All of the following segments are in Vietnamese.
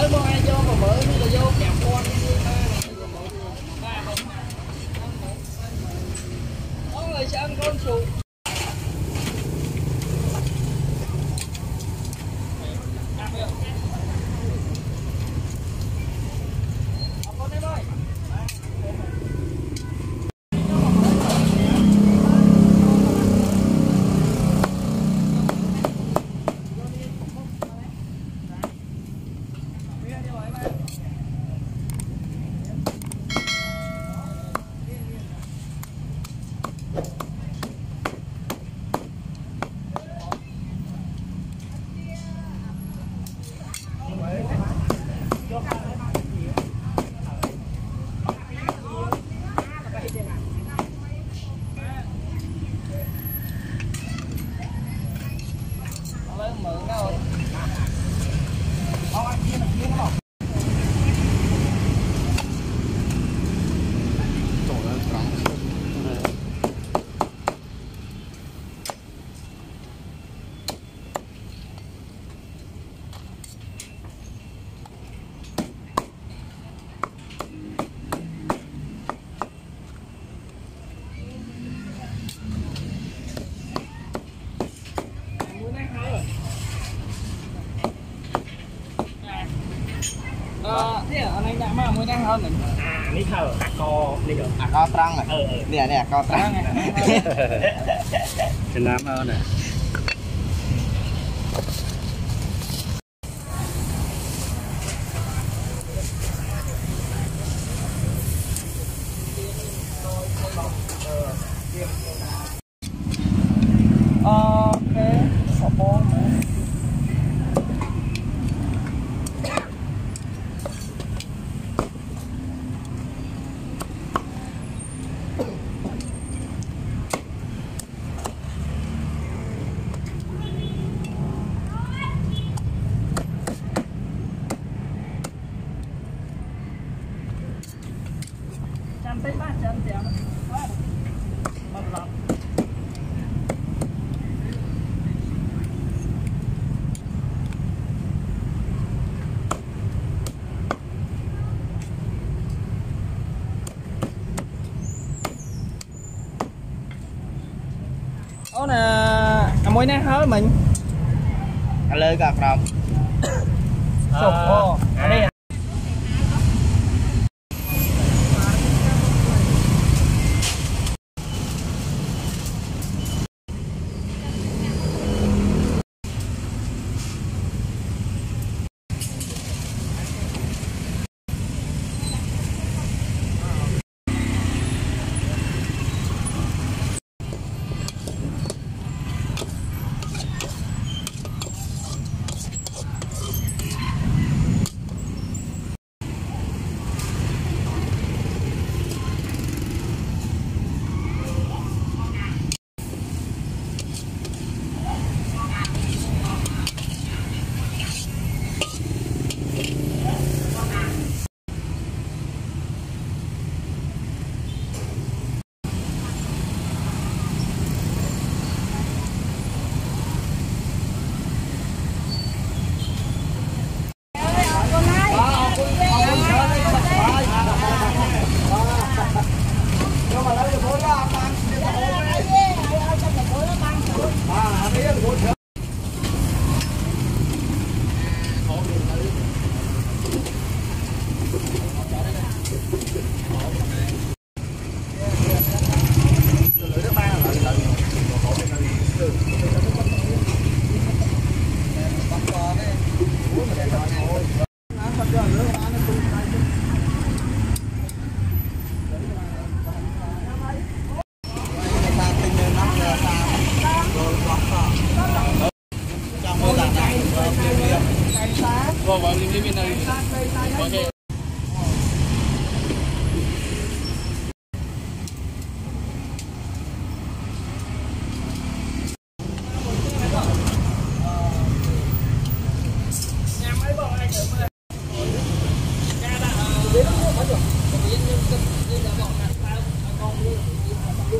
lấy bao ai vô mà mở như là vô kẹp con đó là sẽ ăn con sụt. Thế ở đây đã mà mới đang hơn mình. Ní thở co đi rồi. Co trăng rồi. Nè co trăng. Trên Nam hơn này. Đó nè, mối nát hết mình. Lơi gạt rồng. Sụp ô. Ở đây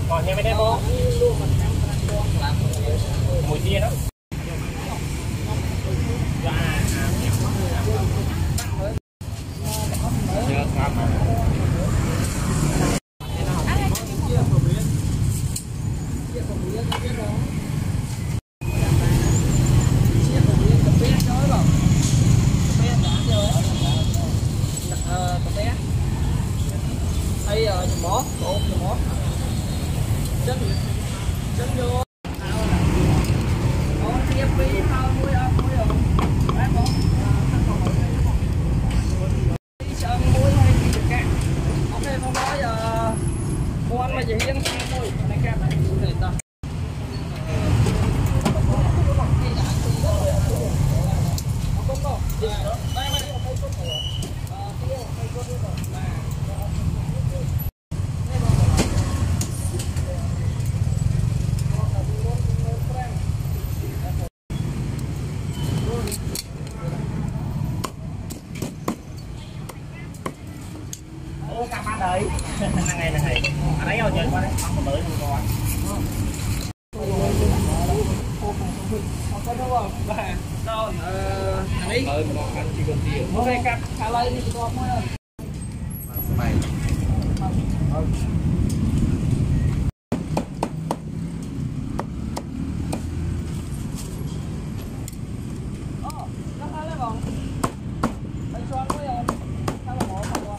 Còn nghe mấy cái bố mùi chia đó. đấy ngày này ở đấy rồi chơi qua đấy không có tới luôn rồi có đúng không? Đâu thằng ấy hôm nay cắt thả lấy đi con mới mày nó thả lấy bọn anh xoắn với em thả là một không qua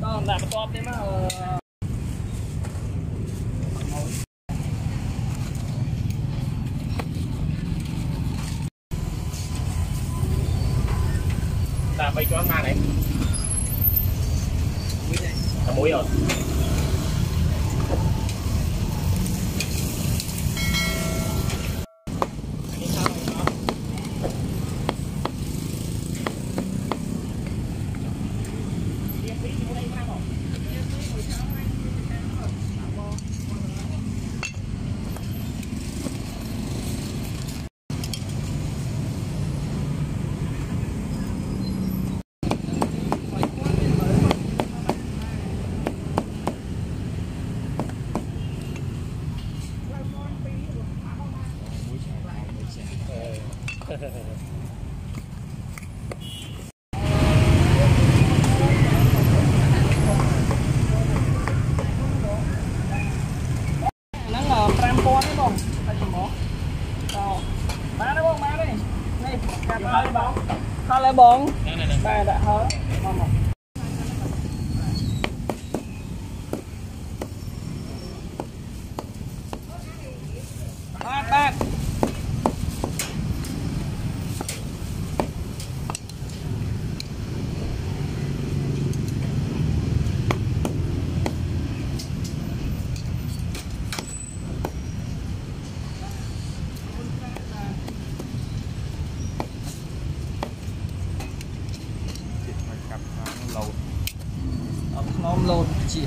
đó là một con đấy mà ta bay cho ma này là muối rồi nắng là pram con đấy không phải chừng bỏ má đấy không má đây này cắt lấy bóng thôi lấy bóng đây đã hết ngon một bác lâu nôm lột chị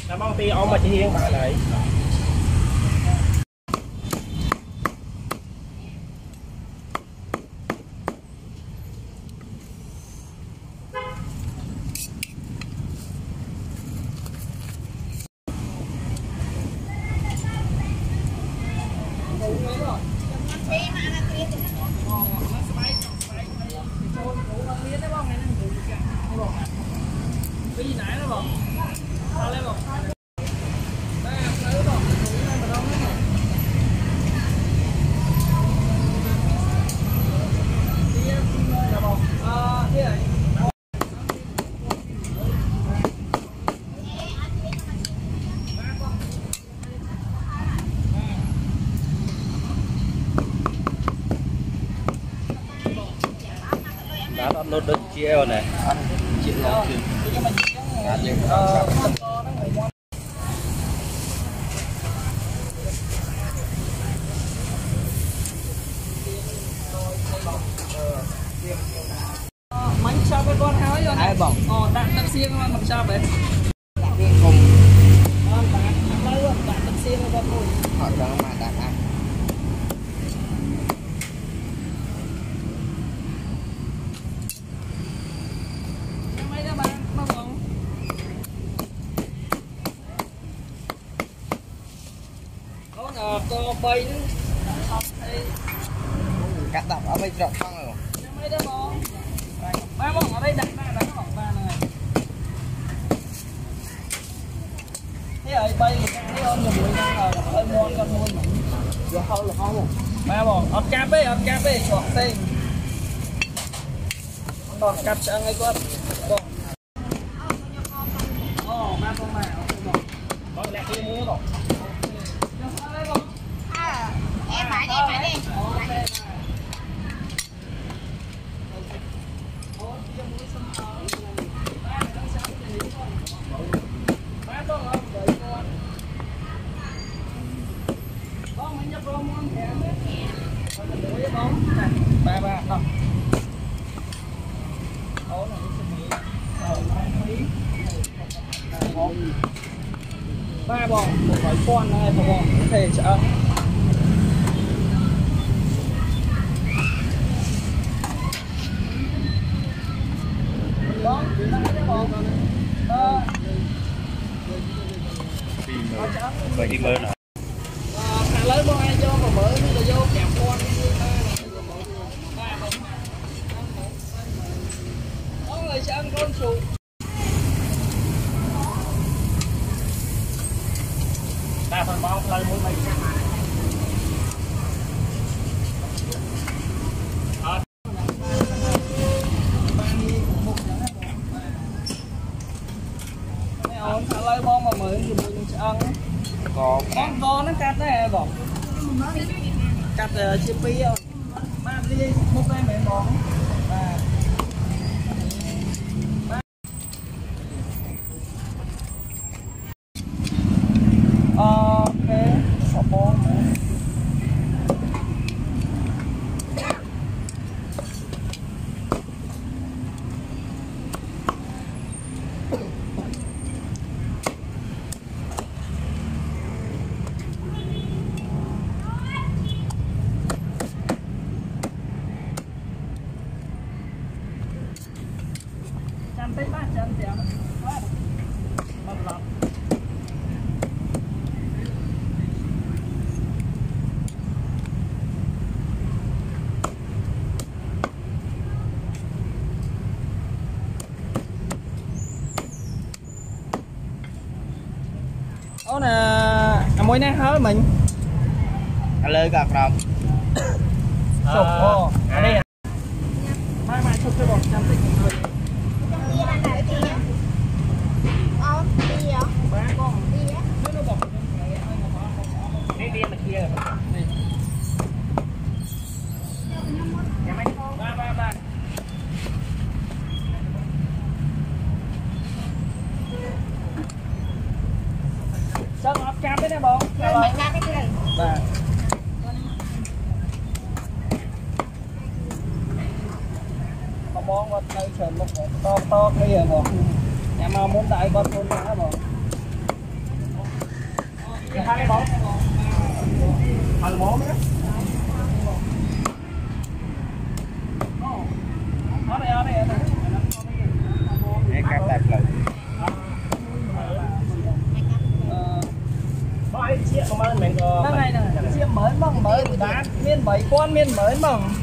nó bông ti ông mà chị Hiên bà này cái gì nãy nó bông sao lên bông đây lấy bông đây mà đâu hết rồi đi là bông thế này đã upload được chiều này ăn chiều lâu thì bánh sao với con háo rồi ai bỏng đặt xiên con làm sao vậy không đặt lấy luôn đặt xiên con thôi họ cho nó mà đặt ăn mấy đứa bạn nó bỏng đó là co bay cắt đập ở bên rộng không rồi mấy đứa bỏng ba bỏng ở đây đặt ra là nó bỏng ba này thế rồi bay một cái ôm nhiều người đang ở hơi muôn con muôn rồi không là không ba bỏng ọt cáp ấy chọn tên còn cáp sẽ ngay con bỏng ba con mèo có lẽ cái muối rồi em买đi. ba ba không ba bò một gói con này một bò có thể chợ vậy đi mơ nào lấy bông ai cho mà mới là vô kẹp con đó người sẽ ăn con sụt ta phần bao lấy mỗi mình lấy bông mà mới thì mình sẽ ăn con nó cắt này bỏ cắt chia pi rồi ba đi một đây mẹ bóng và ok bỏ bông tới ba chân thì nó quá mất lắm ô nè mối nè hớ mình lời gặp rồi sụp ô ở đây mai sụp cho bọn trăm tích người ba con nó bọc đi đi mà kia ba sao ngọt cam đấy nè bọn ba bón con cây sườn một to to cái gì bọn nhà mà muốn đại con thôn nữa bọn hai cái bóng phần bóng đó ở đây để cắt đẹp lại nói chia không ăn mình cái này nè chia mới bằng mới bán miên 7 con miên mới bằng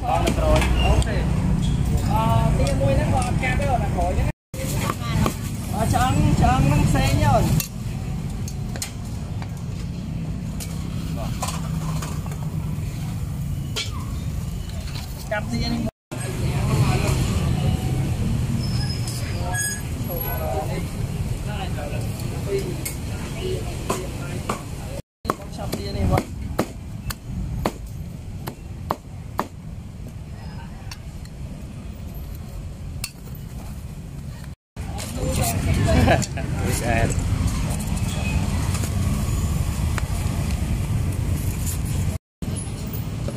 con được rồi ok tia mùi nó còn cam cái rồi là khỏi nhé cho ăn nó xe nhá cam tia đi sắp tia này vậy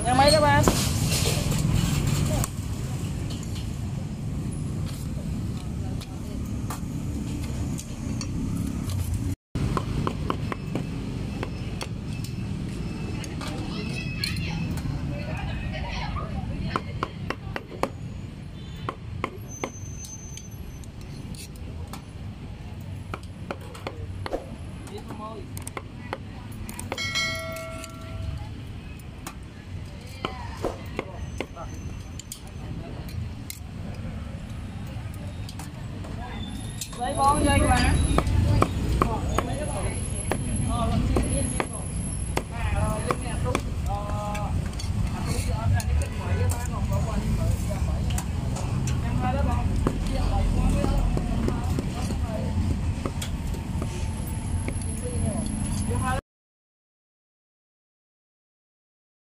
nhà máy các bạn